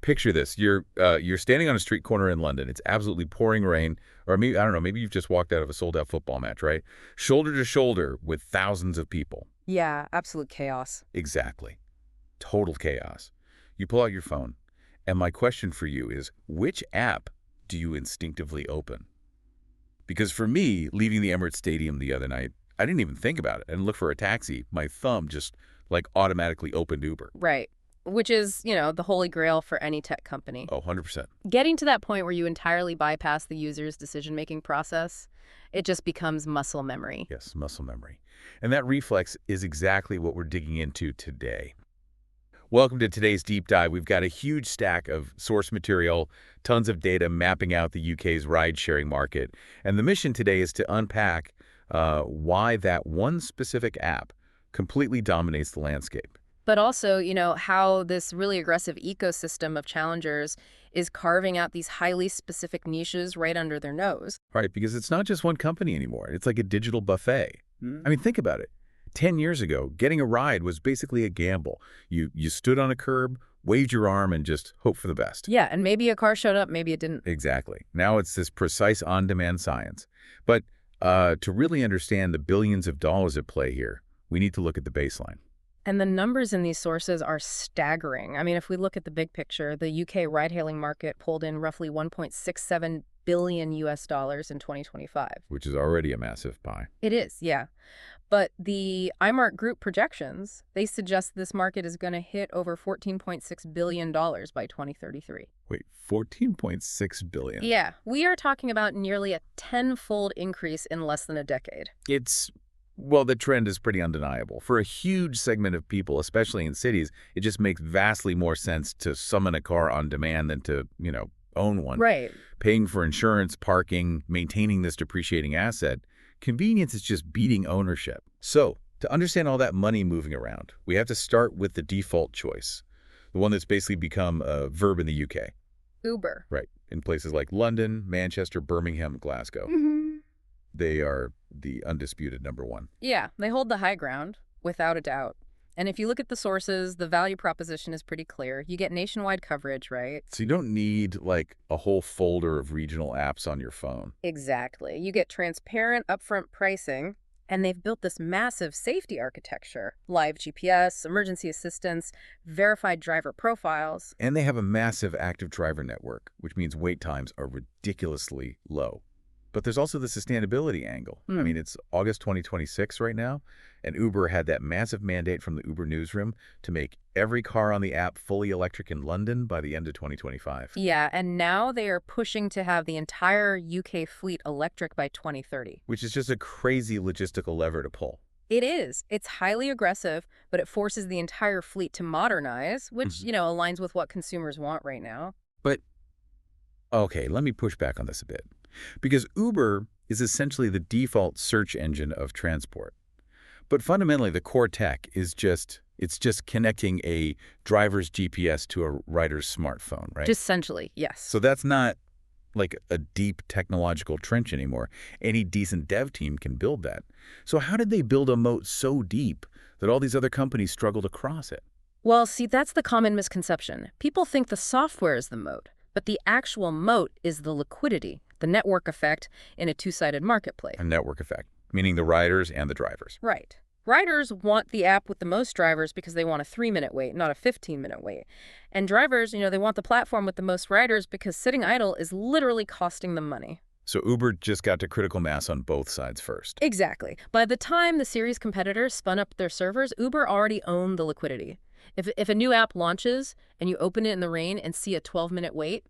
picture this. You're standing on a street corner in London. It's absolutely pouring rain. Or maybe, I don't know, maybe you've just walked out of a sold-out football match, right? Shoulder to shoulder with thousands of people. Yeah, absolute chaos. Exactly. Total chaos. You pull out your phone, and my question for you is, which app do you instinctively open? Because for me, leaving the Emirates Stadium the other night, I didn't even think about it. I didn't look for a taxi. My thumb just, like, automatically opened Uber. Right. Which is, the holy grail for any tech company. Oh, 100%. Getting to that point where you entirely bypass the user's decision-making process, it just becomes muscle memory. Yes, muscle memory. And that reflex is exactly what we're digging into today. Welcome to today's deep dive. We've got a huge stack of source material, tons of data mapping out the UK's ride-sharing market. And the mission today is to unpack why that one specific app completely dominates the landscape. But also, how this really aggressive ecosystem of challengers is carving out these highly specific niches right under their nose. Right, because it's not just one company anymore. It's like a digital buffet. I mean, think about it. 10 years ago, getting a ride was basically a gamble. You stood on a curb, waved your arm, and just hoped for the best. Yeah, and maybe a car showed up, maybe it didn't. Exactly. Now it's this precise on-demand science. But to really understand the billions of dollars at play here, we need to look at the baseline. And the numbers in these sources are staggering. I mean, if we look at the big picture, the UK ride-hailing market pulled in roughly $1.67 billion in 2025. Which is already a massive pie. It is, yeah. But the iMark Group projections, they suggest this market is going to hit over $14.6 billion by 2033. Wait, $14.6 billion? Yeah, we are talking about nearly a 10-fold increase in less than a decade. Well, the trend is pretty undeniable. For a huge segment of people, especially in cities, it just makes vastly more sense to summon a car on demand than to, own one. Right. Paying for insurance, parking, maintaining this depreciating asset, convenience is just beating ownership. So, to understand all that money moving around, we have to start with the default choice, the one that's basically become a verb in the UK. Uber. Right. In places like London, Manchester, Birmingham, Glasgow. They are the undisputed number one. Yeah, they hold the high ground, without a doubt. And if you look at the sources, the value proposition is pretty clear. You get nationwide coverage, right? So you don't need, like, a whole folder of regional apps on your phone. Exactly. You get transparent upfront pricing, and they've built this massive safety architecture. Live GPS, emergency assistance, verified driver profiles. And they have a massive active driver network, which means wait times are ridiculously low. But there's also the sustainability angle. I mean, it's August 2026 right now, and Uber had that massive mandate from the Uber newsroom to make every car on the app fully electric in London by the end of 2025. Yeah, and now they are pushing to have the entire UK fleet electric by 2030. Which is just a crazy logistical lever to pull. It is. It's highly aggressive, but it forces the entire fleet to modernize, which, aligns with what consumers want right now. But, okay, let me push back on this a bit. Because Uber is essentially the default search engine of transport. But fundamentally, the core tech is just connecting a driver's GPS to a rider's smartphone, right? Just essentially, yes. So that's not like a deep technological trench anymore. Any decent dev team can build that. So how did they build a moat so deep that all these other companies struggle to cross it? Well, see, that's the common misconception. People think the software is the moat, but the actual moat is the liquidity, the network effect in a two-sided marketplace. A network effect, meaning the riders and the drivers. Right. Riders want the app with the most drivers because they want a 3-minute wait, not a 15-minute wait. And drivers, they want the platform with the most riders because sitting idle is literally costing them money. So Uber just got to critical mass on both sides first. Exactly. By the time the series competitors spun up their servers, Uber already owned the liquidity. If a new app launches and you open it in the rain and see a 12-minute wait,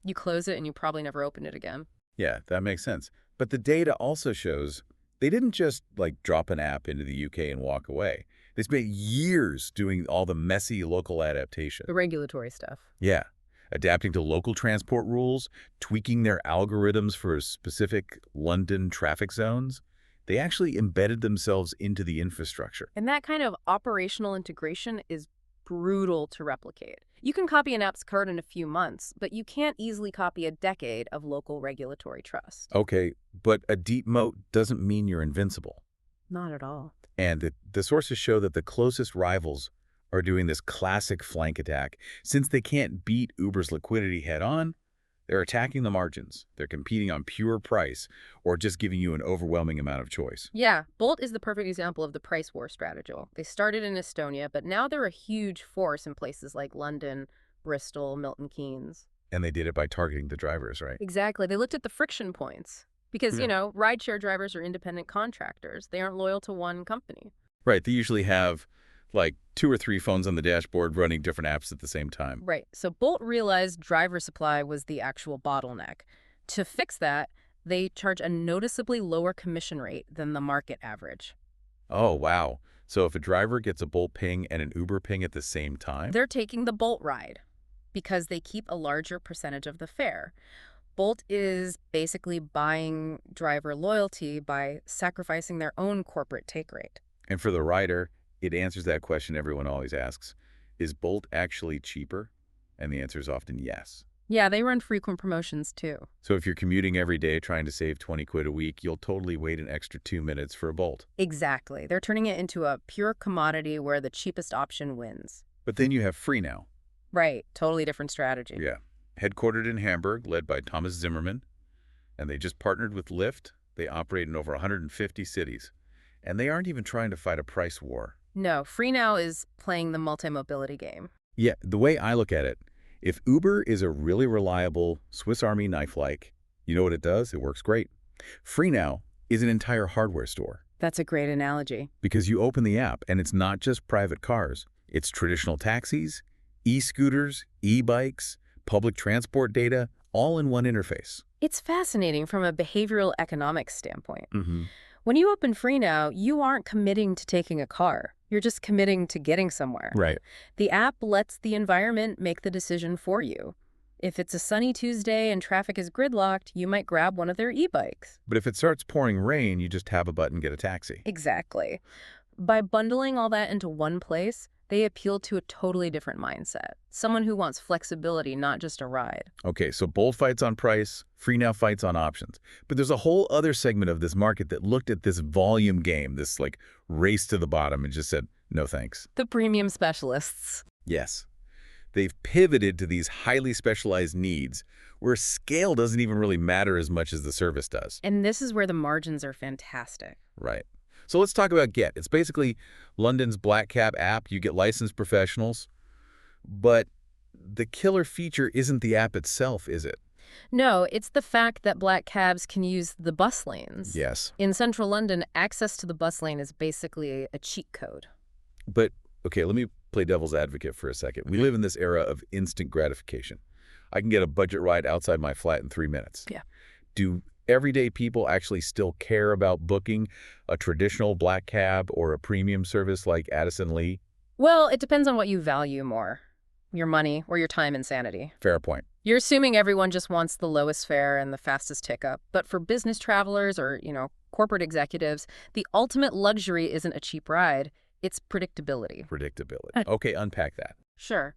you close it and you probably never open it again. Yeah, that makes sense. But the data also shows they didn't just, drop an app into the UK and walk away. They spent years doing all the messy local adaptation. The regulatory stuff. Yeah. Adapting to local transport rules, tweaking their algorithms for specific London traffic zones. They actually embedded themselves into the infrastructure. And that kind of operational integration is brutal to replicate. You can copy an app's code in a few months, but you can't easily copy a decade of local regulatory trust. Okay, but a deep moat doesn't mean you're invincible. Not at all. And the sources show that the closest rivals are doing this classic flank attack. Since they can't beat Uber's liquidity head-on, they're attacking the margins. They're competing on pure price or just giving you an overwhelming amount of choice. Yeah, Bolt is the perfect example of the price war strategy. They started in Estonia, but now they're a huge force in places like London, Bristol, Milton Keynes. And they did it by targeting the drivers, right? Exactly. They looked at the friction points. Because, Yeah. rideshare drivers are independent contractors. They aren't loyal to one company. Right. They usually have like 2 or 3 phones on the dashboard running different apps at the same time. Right. So Bolt realized driver supply was the actual bottleneck. To fix that, they charge a noticeably lower commission rate than the market average. Oh, wow. So if a driver gets a Bolt ping and an Uber ping at the same time? They're taking the Bolt ride because they keep a larger percentage of the fare. Bolt is basically buying driver loyalty by sacrificing their own corporate take rate. And for the rider, it answers that question everyone always asks. Is Bolt actually cheaper? And the answer is often yes. Yeah, they run frequent promotions too. So if you're commuting every day trying to save 20 quid a week, you'll totally wait an extra 2 minutes for a Bolt. Exactly. They're turning it into a pure commodity where the cheapest option wins. But then you have freenow. Right. Totally different strategy. Yeah. Headquartered in Hamburg, led by Thomas Zimmerman. And they just partnered with Lyft. They operate in over 150 cities. And they aren't even trying to fight a price war. No, freenow is playing the multi-mobility game. Yeah, the way I look at it, if Uber is a really reliable Swiss Army knife-like, you know what it does? It works great. Freenow is an entire hardware store. That's a great analogy. Because you open the app and it's not just private cars. It's traditional taxis, e-scooters, e-bikes, public transport data, all in one interface. It's fascinating from a behavioral economics standpoint. Mm-hmm. When you open freenow, you aren't committing to taking a car. You're just committing to getting somewhere. Right. The app lets the environment make the decision for you. If it's a sunny Tuesday and traffic is gridlocked, you might grab one of their e-bikes. But if it starts pouring rain, you just tap a button, get a taxi. Exactly. By bundling all that into one place, they appeal to a totally different mindset. Someone who wants flexibility, not just a ride. Okay, so Bolt fights on price, freenow fights on options. But there's a whole other segment of this market that looked at this volume game, this like race to the bottom, and just said, no thanks. The premium specialists. Yes. They've pivoted to these highly specialized needs where scale doesn't even really matter as much as the service does. And this is where the margins are fantastic. Right. So let's talk about Gett. It's basically London's black cab app. You get licensed professionals. But the killer feature isn't the app itself, is it? No, it's the fact that black cabs can use the bus lanes. Yes. In central London, access to the bus lane is basically a cheat code. But, okay, let me play devil's advocate for a second. We live in this era of instant gratification. I can get a budget ride outside my flat in 3 minutes. Yeah. Do everyday people actually still care about booking a traditional black cab or a premium service like Addison Lee? Well, it depends on what you value more. Your money or your time and sanity. Fair point. You're assuming everyone just wants the lowest fare and the fastest tick-up. But for business travelers or, corporate executives, the ultimate luxury isn't a cheap ride. It's predictability. Predictability. Okay, unpack that. Sure.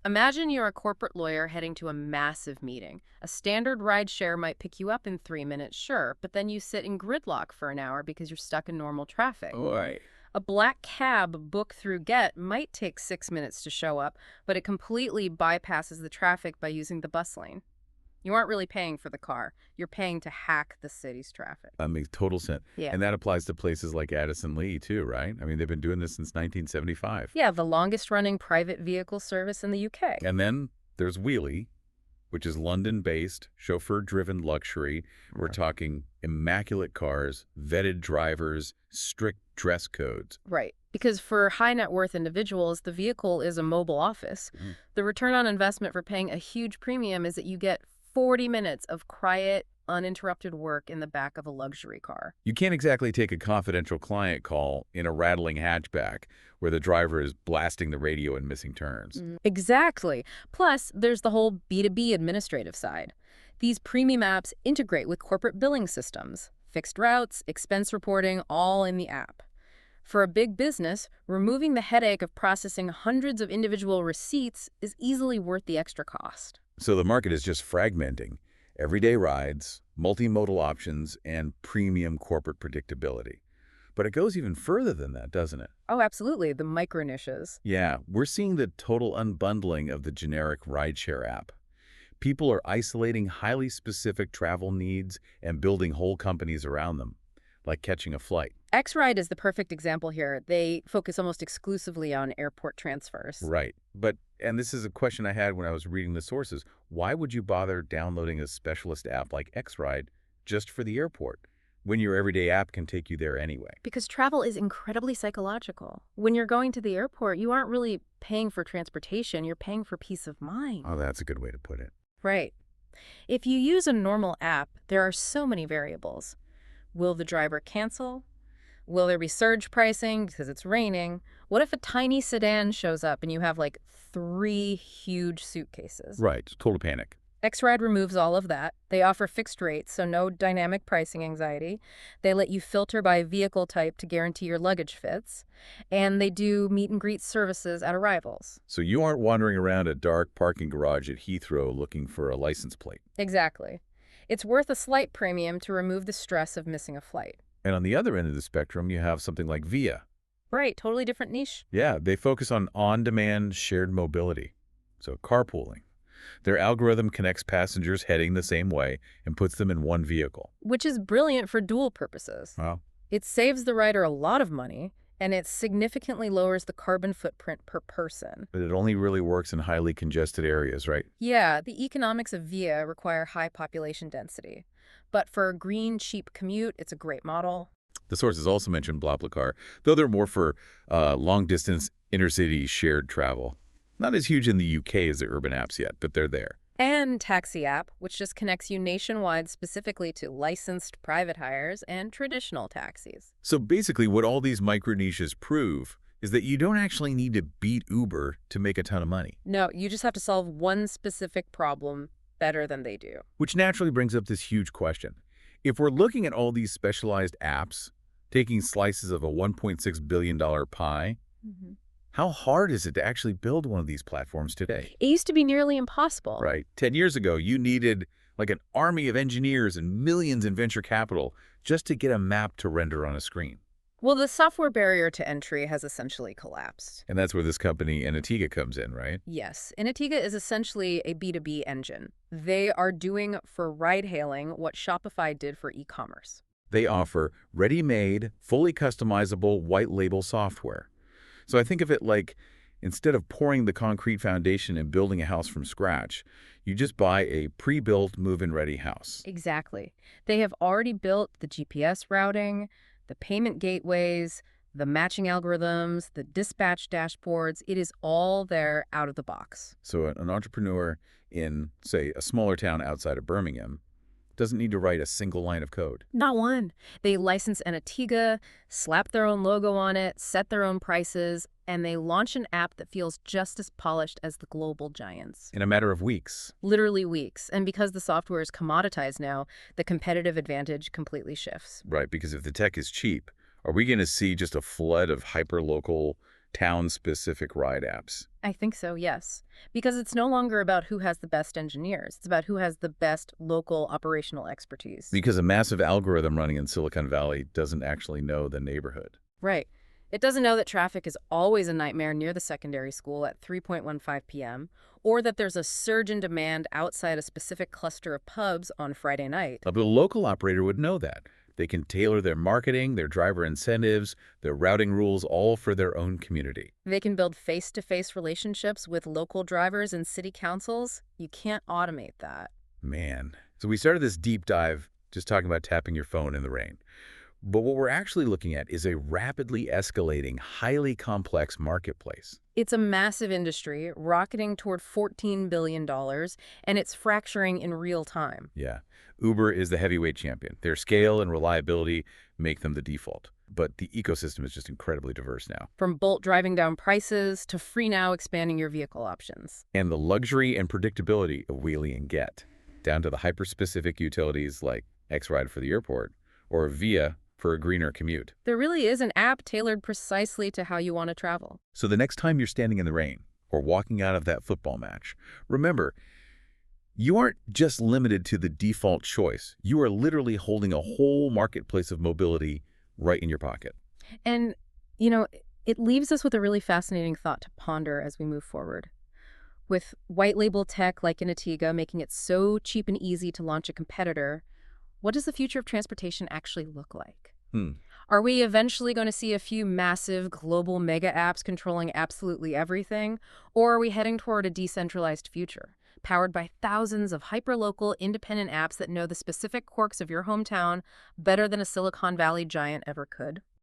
Imagine you're a corporate lawyer heading to a massive meeting. A standard ride share might pick you up in 3 minutes, sure, but then you sit in gridlock for an hour because you're stuck in normal traffic. Right. A black cab booked through Gett might take 6 minutes to show up, but it completely bypasses the traffic by using the bus lane. You aren't really paying for the car. You're paying to hack the city's traffic. That makes total sense. Yeah. And that applies to places like Addison Lee, too, right? I mean, they've been doing this since 1975. Yeah, the longest-running private vehicle service in the UK. And then there's Wheelie, which is London-based, chauffeur-driven luxury. We're talking immaculate cars, vetted drivers, strict dress codes. Right. Because for high net worth individuals, the vehicle is a mobile office. Mm. The return on investment for paying a huge premium is that you get 40 minutes of quiet, uninterrupted work in the back of a luxury car. You can't exactly take a confidential client call in a rattling hatchback where the driver is blasting the radio and missing turns. Exactly. Plus, there's the whole B2B administrative side. These premium apps integrate with corporate billing systems, fixed routes, expense reporting, all in the app. For a big business, removing the headache of processing hundreds of individual receipts is easily worth the extra cost. So the market is just fragmenting. Everyday rides, multimodal options, and premium corporate predictability. But it goes even further than that, doesn't it? Oh, absolutely. The micro niches. Yeah, we're seeing the total unbundling of the generic rideshare app. People are isolating highly specific travel needs and building whole companies around them, like catching a flight. Xride is the perfect example here. They focus almost exclusively on airport transfers. Right. And this is a question I had when I was reading the sources. Why would you bother downloading a specialist app like Xride just for the airport, when your everyday app can take you there anyway? Because travel is incredibly psychological. When you're going to the airport, you aren't really paying for transportation, you're paying for peace of mind. Oh, that's a good way to put it. Right. If you use a normal app, there are so many variables. Will the driver cancel? Will there be surge pricing because it's raining? What if a tiny sedan shows up and you have like 3 huge suitcases? Right. Total panic. Xride removes all of that. They offer fixed rates, so no dynamic pricing anxiety. They let you filter by vehicle type to guarantee your luggage fits. And they do meet and greet services at arrivals. So you aren't wandering around a dark parking garage at Heathrow looking for a license plate. Exactly. It's worth a slight premium to remove the stress of missing a flight. And on the other end of the spectrum, you have something like Via. Right, totally different niche. Yeah, they focus on on-demand shared mobility, so carpooling. Their algorithm connects passengers heading the same way and puts them in one vehicle. Which is brilliant for dual purposes. Wow. It saves the rider a lot of money, and it significantly lowers the carbon footprint per person. But it only really works in highly congested areas, right? Yeah, the economics of Via require high population density. But for a green, cheap commute, it's a great model. The sources also mentioned BlaBlaCar, though they're more for long-distance intercity shared travel. Not as huge in the UK as the urban apps yet, but they're there. And taxiapp, which just connects you nationwide specifically to licensed private hires and traditional taxis. So basically what all these micro niches prove is that you don't actually need to beat Uber to make a ton of money. No, you just have to solve one specific problem better than they do. Which naturally brings up this huge question. If we're looking at all these specialized apps, taking slices of a $1.6 billion pie, how hard is it to actually build one of these platforms today? It used to be nearly impossible. Right. 10 years ago, you needed like an army of engineers and millions in venture capital just to get a map to render on a screen. Well, the software barrier to entry has essentially collapsed. And that's where this company, Enatega, comes in, right? Yes. Enatega is essentially a B2B engine. They are doing for ride-hailing what Shopify did for e-commerce. They offer ready-made, fully customizable white-label software. So I think of it like instead of pouring the concrete foundation and building a house from scratch, you just buy a pre-built move-in-ready house. Exactly. They have already built the GPS routing, the payment gateways, the matching algorithms, the dispatch dashboards. It is all there out of the box. So an entrepreneur in, say, a smaller town outside of Birmingham doesn't need to write a single line of code. Not one. They license Enatega, slap their own logo on it, set their own prices, and they launch an app that feels just as polished as the global giants. In a matter of weeks. Literally weeks. And because the software is commoditized now, the competitive advantage completely shifts. Right, because if the tech is cheap, are we going to see just a flood of hyper-local, town-specific ride apps? I think so, yes. Because it's no longer about who has the best engineers. It's about who has the best local operational expertise. Because a massive algorithm running in Silicon Valley doesn't actually know the neighborhood. Right. It doesn't know that traffic is always a nightmare near the secondary school at 3:15 p.m., or that there's a surge in demand outside a specific cluster of pubs on Friday night. But a local operator would know that. They can tailor their marketing, their driver incentives, their routing rules, all for their own community. They can build face-to-face relationships with local drivers and city councils. You can't automate that. Man. So we started this deep dive just talking about tapping your phone in the rain. But what we're actually looking at is a rapidly escalating, highly complex marketplace. It's a massive industry, rocketing toward $14 billion, and it's fracturing in real time. Yeah. Uber is the heavyweight champion. Their scale and reliability make them the default. But the ecosystem is just incredibly diverse now. From Bolt driving down prices to freenow expanding your vehicle options. And the luxury and predictability of Wheelie and Gett, down to the hyper-specific utilities like Xride for the airport or Via for a greener commute. There really is an app tailored precisely to how you want to travel. So the next time you're standing in the rain or walking out of that football match, remember, you aren't just limited to the default choice. You are literally holding a whole marketplace of mobility right in your pocket. And, you know, it leaves us with a really fascinating thought to ponder as we move forward. With white label tech like Enatega making it so cheap and easy to launch a competitor, what does the future of transportation actually look like? Hmm. Are we eventually going to see a few massive global mega apps controlling absolutely everything? Or are we heading toward a decentralized future, powered by thousands of hyperlocal independent apps that know the specific quirks of your hometown better than a Silicon Valley giant ever could?